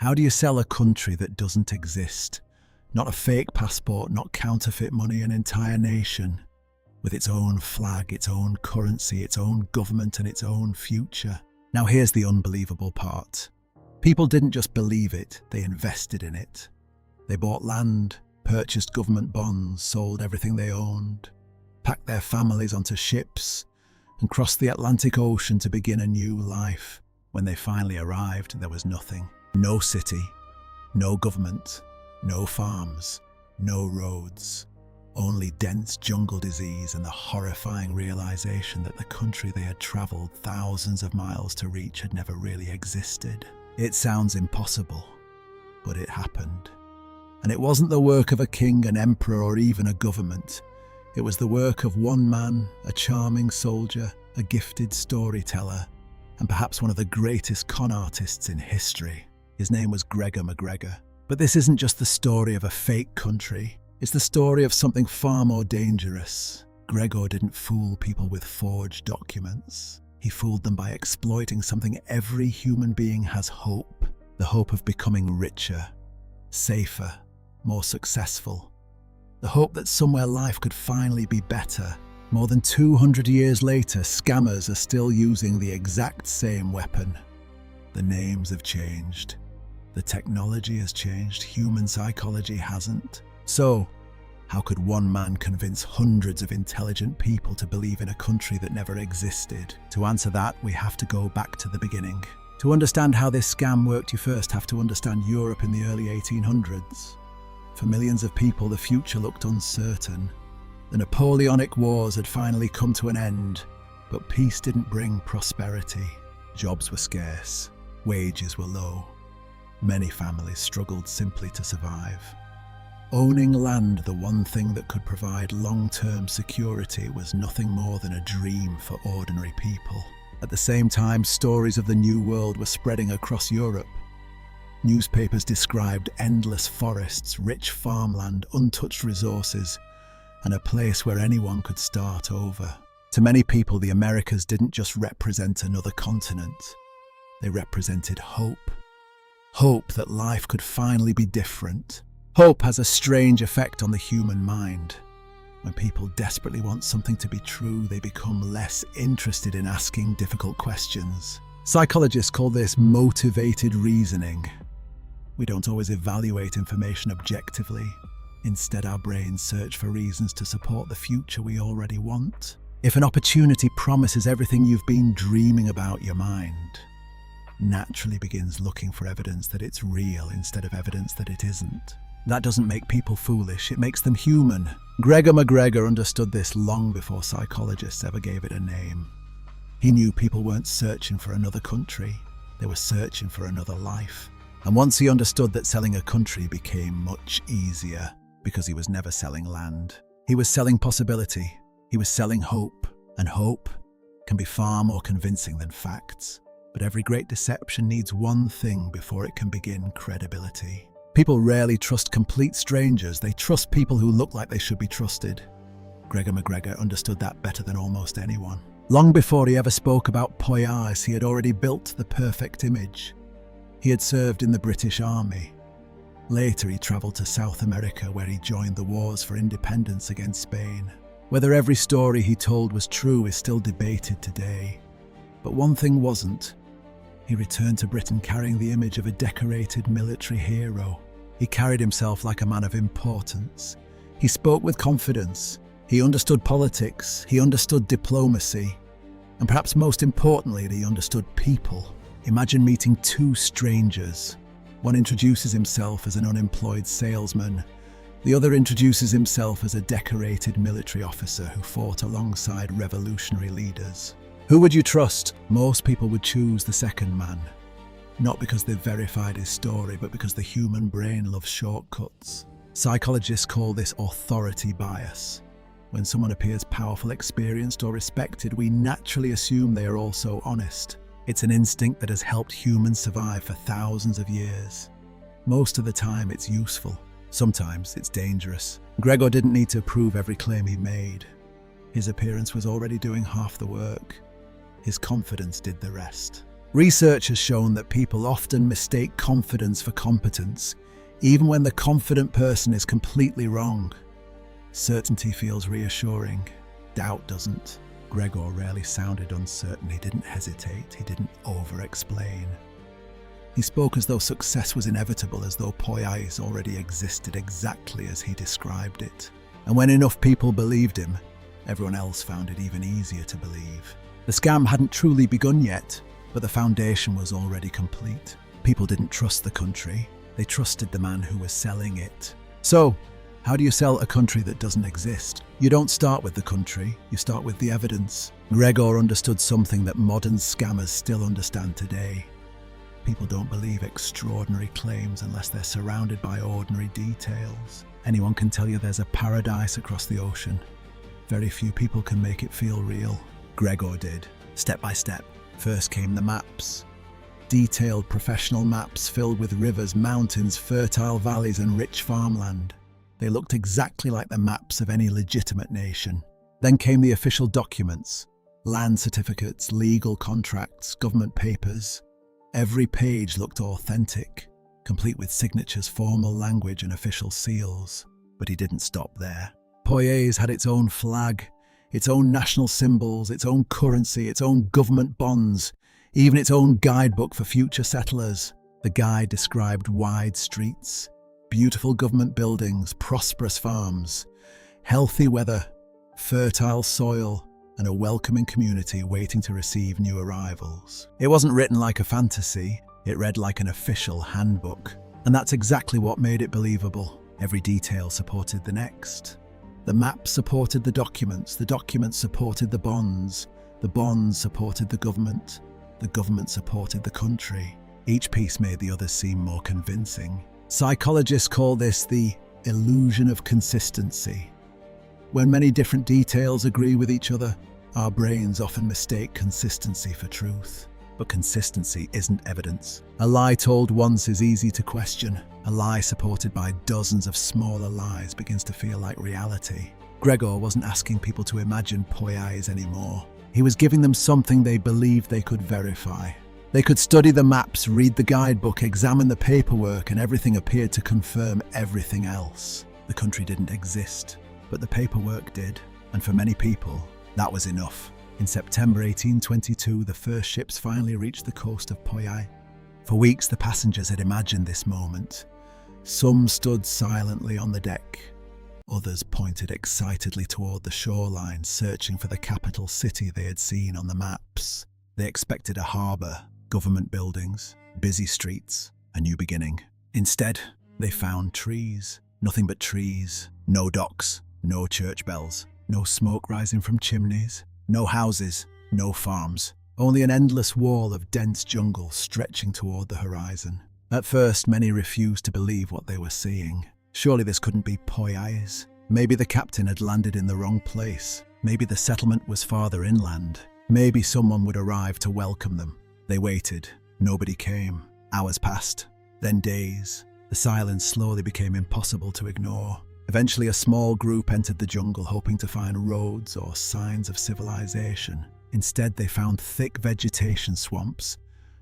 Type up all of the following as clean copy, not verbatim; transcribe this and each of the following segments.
How do you sell a country that doesn't exist? Not a fake passport, not counterfeit money, an entire nation with its own flag, its own currency, its own government and its own future. Now here's the unbelievable part. People didn't just believe it, they invested in it. They bought land, purchased government bonds, sold everything they owned, packed their families onto ships, and crossed the Atlantic Ocean to begin a new life. When they finally arrived, there was nothing. No city, no government, no farms, no roads. Only dense jungle disease and the horrifying realization that the country they had traveled thousands of miles to reach had never really existed. It sounds impossible, but it happened. And it wasn't the work of a king, an emperor, or even a government. It was the work of one man, a charming soldier, a gifted storyteller, and perhaps one of the greatest con artists in history. His name was Gregor MacGregor. But this isn't just the story of a fake country. It's the story of something far more dangerous. Gregor didn't fool people with forged documents. He fooled them by exploiting something every human being has: hope. The hope of becoming richer, safer, more successful. The hope that somewhere life could finally be better. More than 200 years later, scammers are still using the exact same weapon. The names have changed. The technology has changed. Human psychology hasn't. So, how could one man convince hundreds of intelligent people to believe in a country that never existed? To answer that, we have to go back to the beginning. To understand how this scam worked, you first have to understand Europe in the early 1800s. For millions of people, the future looked uncertain. The Napoleonic Wars had finally come to an end, but peace didn't bring prosperity. Jobs were scarce, wages were low. Many families struggled simply to survive. Owning land, the one thing that could provide long-term security, was nothing more than a dream for ordinary people. At the same time, stories of the New World were spreading across Europe. Newspapers described endless forests, rich farmland, untouched resources, and a place where anyone could start over. To many people, the Americas didn't just represent another continent. They represented hope. Hope that life could finally be different. Hope has a strange effect on the human mind. When people desperately want something to be true, they become less interested in asking difficult questions. Psychologists call this motivated reasoning. We don't always evaluate information objectively. Instead, our brains search for reasons to support the future we already want. If an opportunity promises everything you've been dreaming about, your mind naturally begins looking for evidence that it's real instead of evidence that it isn't. That doesn't make people foolish, it makes them human. Gregor MacGregor understood this long before psychologists ever gave it a name. He knew people weren't searching for another country, they were searching for another life. And once he understood that selling a country became much easier, because he was never selling land. He was selling possibility, he was selling hope, and hope can be far more convincing than facts. But every great deception needs one thing before it can begin: credibility. People rarely trust complete strangers, they trust people who look like they should be trusted. Gregor MacGregor understood that better than almost anyone. Long before he ever spoke about Poyais, he had already built the perfect image. He had served in the British Army. Later, he travelled to South America, where he joined the wars for independence against Spain. Whether every story he told was true is still debated today. But one thing wasn't. He returned to Britain carrying the image of a decorated military hero. He carried himself like a man of importance. He spoke with confidence. He understood politics. He understood diplomacy. And perhaps most importantly, he understood people. Imagine meeting two strangers. One introduces himself as an unemployed salesman. The other introduces himself as a decorated military officer who fought alongside revolutionary leaders. Who would you trust? Most people would choose the second man. Not because they've verified his story, but because the human brain loves shortcuts. Psychologists call this authority bias. When someone appears powerful, experienced, or respected, we naturally assume they are also honest. It's an instinct that has helped humans survive for thousands of years. Most of the time, it's useful. Sometimes, it's dangerous. Gregor didn't need to prove every claim he made. His appearance was already doing half the work. His confidence did the rest. Research has shown that people often mistake confidence for competence, even when the confident person is completely wrong. Certainty feels reassuring. Doubt doesn't. Gregor rarely sounded uncertain. He didn't hesitate. He didn't over-explain. He spoke as though success was inevitable, as though Poyais already existed exactly as he described it. And when enough people believed him, everyone else found it even easier to believe. The scam hadn't truly begun yet, but the foundation was already complete. People didn't trust the country. They trusted the man who was selling it. So, how do you sell a country that doesn't exist? You don't start with the country, you start with the evidence. Gregor understood something that modern scammers still understand today. People don't believe extraordinary claims unless they're surrounded by ordinary details. Anyone can tell you there's a paradise across the ocean. Very few people can make it feel real. Gregor did, step by step. First came the maps. Detailed professional maps filled with rivers, mountains, fertile valleys and rich farmland. They looked exactly like the maps of any legitimate nation. Then came the official documents, land certificates, legal contracts, government papers. Every page looked authentic, complete with signatures, formal language and official seals. But he didn't stop there. Poyais had its own flag, its own national symbols, its own currency, its own government bonds, even its own guidebook for future settlers. The guide described wide streets, beautiful government buildings, prosperous farms, healthy weather, fertile soil, and a welcoming community waiting to receive new arrivals. It wasn't written like a fantasy, it read like an official handbook. And that's exactly what made it believable. Every detail supported the next. The maps supported the documents supported the bonds supported the government supported the country. Each piece made the others seem more convincing. Psychologists call this the illusion of consistency. When many different details agree with each other, our brains often mistake consistency for truth. But consistency isn't evidence. A lie told once is easy to question. A lie supported by dozens of smaller lies begins to feel like reality. Gregor wasn't asking people to imagine Poyais anymore. He was giving them something they believed they could verify. They could study the maps, read the guidebook, examine the paperwork, and everything appeared to confirm everything else. The country didn't exist, but the paperwork did. And for many people, that was enough. In September 1822, the first ships finally reached the coast of Poyais. For weeks, the passengers had imagined this moment. Some stood silently on the deck. Others pointed excitedly toward the shoreline, searching for the capital city they had seen on the maps. They expected a harbour, government buildings, busy streets, a new beginning. Instead, they found trees. Nothing but trees. No docks, no church bells, no smoke rising from chimneys. No houses, no farms, only an endless wall of dense jungle stretching toward the horizon. At first, many refused to believe what they were seeing. Surely this couldn't be Poyais. Maybe the captain had landed in the wrong place. Maybe the settlement was farther inland. Maybe someone would arrive to welcome them. They waited. Nobody came. Hours passed, then days. The silence slowly became impossible to ignore. Eventually, a small group entered the jungle hoping to find roads or signs of civilization. Instead, they found thick vegetation swamps,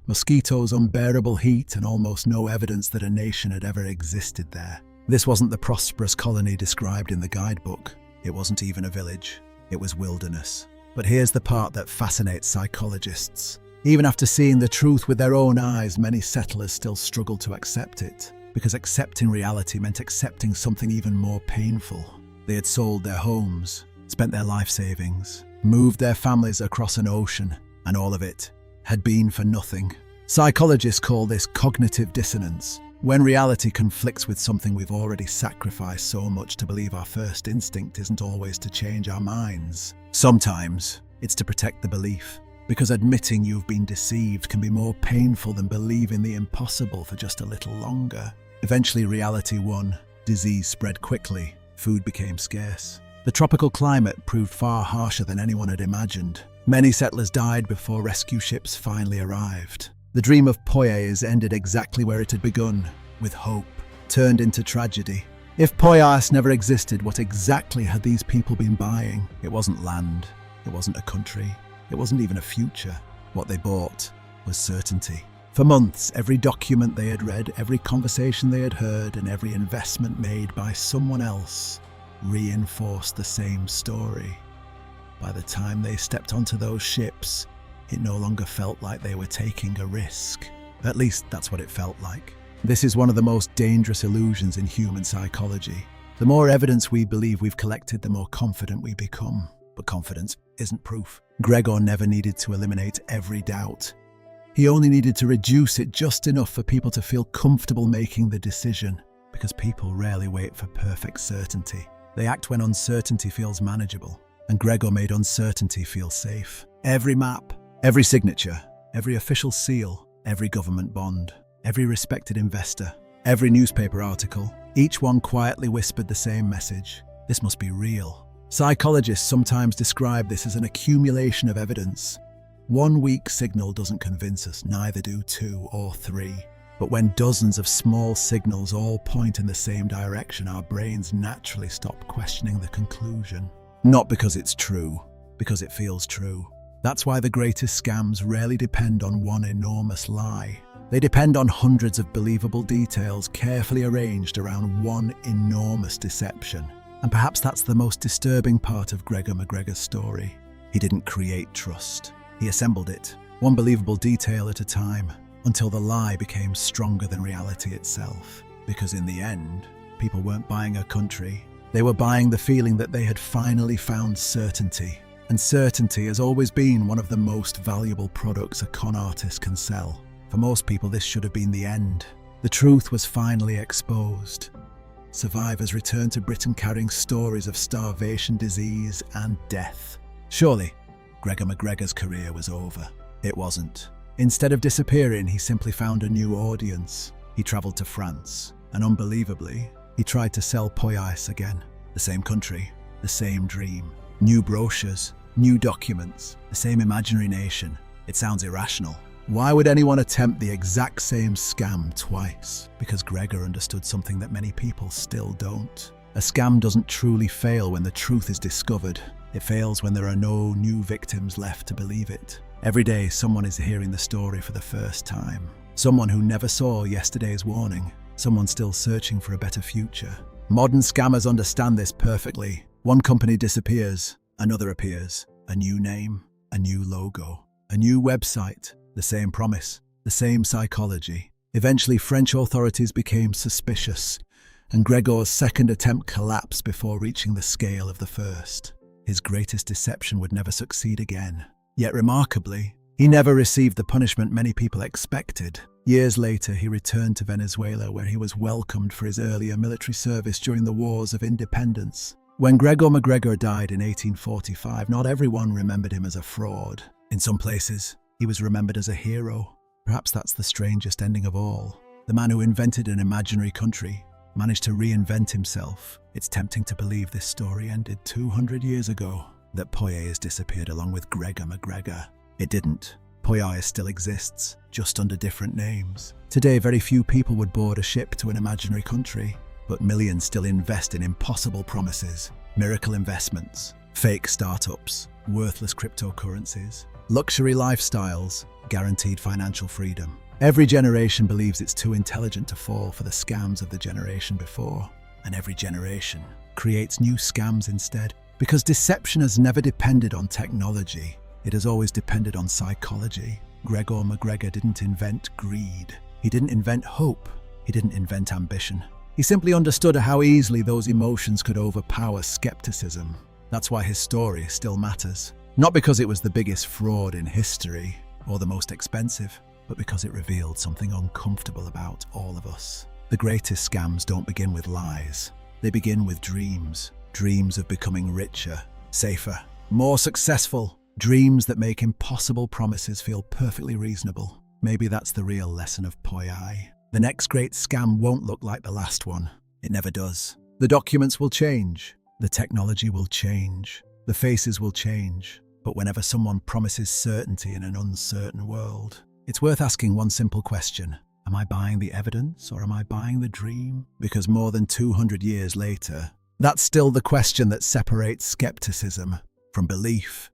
mosquitoes, unbearable heat, and almost no evidence that a nation had ever existed there. This wasn't the prosperous colony described in the guidebook. It wasn't even a village. It was wilderness. But here's the part that fascinates psychologists. Even after seeing the truth with their own eyes, many settlers still struggled to accept it. Because accepting reality meant accepting something even more painful. They had sold their homes, spent their life savings, moved their families across an ocean, and all of it had been for nothing. Psychologists call this cognitive dissonance. When reality conflicts with something we've already sacrificed so much to believe, our first instinct isn't always to change our minds. Sometimes it's to protect the belief. Because admitting you've been deceived can be more painful than believing the impossible for just a little longer. Eventually, reality won. Disease spread quickly. Food became scarce. The tropical climate proved far harsher than anyone had imagined. Many settlers died before rescue ships finally arrived. The dream of Poyais ended exactly where it had begun, with hope, turned into tragedy. If Poyais never existed, what exactly had these people been buying? It wasn't land. It wasn't a country. It wasn't even a future. What they bought was certainty. For months, every document they had read, every conversation they had heard, and every investment made by someone else reinforced the same story. By the time they stepped onto those ships, it no longer felt like they were taking a risk. At least that's what it felt like. This is one of the most dangerous illusions in human psychology. The more evidence we believe we've collected, the more confident we become. But confidence isn't proof. Gregor never needed to eliminate every doubt. He only needed to reduce it just enough for people to feel comfortable making the decision, because people rarely wait for perfect certainty. They act when uncertainty feels manageable, and Gregor made uncertainty feel safe. Every map, every signature, every official seal, every government bond, every respected investor, every newspaper article, each one quietly whispered the same message: this must be real. Psychologists sometimes describe this as an accumulation of evidence. One weak signal doesn't convince us, neither do 2 or 3. But when dozens of small signals all point in the same direction, our brains naturally stop questioning the conclusion. Not because it's true, because it feels true. That's why the greatest scams rarely depend on one enormous lie. They depend on hundreds of believable details carefully arranged around one enormous deception. And perhaps that's the most disturbing part of Gregor MacGregor's story. He didn't create trust. He assembled it, one believable detail at a time, until the lie became stronger than reality itself. Because in the end, people weren't buying a country. They were buying the feeling that they had finally found certainty. And certainty has always been one of the most valuable products a con artist can sell. For most people, this should have been the end. The truth was finally exposed. Survivors returned to Britain carrying stories of starvation, disease, and death. Surely, Gregor MacGregor's career was over. It wasn't. Instead of disappearing, he simply found a new audience. He travelled to France, and unbelievably, he tried to sell Poyais again. The same country, the same dream. New brochures, new documents, the same imaginary nation. It sounds irrational. Why would anyone attempt the exact same scam twice? Because Gregor understood something that many people still don't. A scam doesn't truly fail when the truth is discovered. It fails when there are no new victims left to believe it. Every day, someone is hearing the story for the first time. Someone who never saw yesterday's warning. Someone still searching for a better future. Modern scammers understand this perfectly. One company disappears, another appears. A new name, a new logo, a new website, the same promise, the same psychology. Eventually, French authorities became suspicious, and Gregor's second attempt collapsed before reaching the scale of the first. His greatest deception would never succeed again. Yet remarkably, he never received the punishment many people expected. Years later, he returned to Venezuela, where he was welcomed for his earlier military service during the Wars of Independence. When Gregor MacGregor died in 1845, not everyone remembered him as a fraud. In some places, he was remembered as a hero. Perhaps that's the strangest ending of all. The man who invented an imaginary country managed to reinvent himself. It's tempting to believe this story ended 200 years ago, that Poyais disappeared along with Gregor MacGregor. It didn't. Poyais still exists, just under different names. Today, very few people would board a ship to an imaginary country, but millions still invest in impossible promises, miracle investments, fake startups, worthless cryptocurrencies, luxury lifestyles, guaranteed financial freedom. Every generation believes it's too intelligent to fall for the scams of the generation before, and every generation creates new scams instead. Because deception has never depended on technology, it has always depended on psychology. Gregor MacGregor didn't invent greed. He didn't invent hope. He didn't invent ambition. He simply understood how easily those emotions could overpower skepticism. That's why his story still matters. Not because it was the biggest fraud in history or the most expensive, but because it revealed something uncomfortable about all of us. The greatest scams don't begin with lies. They begin with dreams. Dreams of becoming richer, safer, more successful. Dreams that make impossible promises feel perfectly reasonable. Maybe that's the real lesson of Poyais. The next great scam won't look like the last one. It never does. The documents will change. The technology will change. The faces will change. But whenever someone promises certainty in an uncertain world, it's worth asking one simple question. Am I buying the evidence or am I buying the dream? Because more than 200 years later, that's still the question that separates skepticism from belief.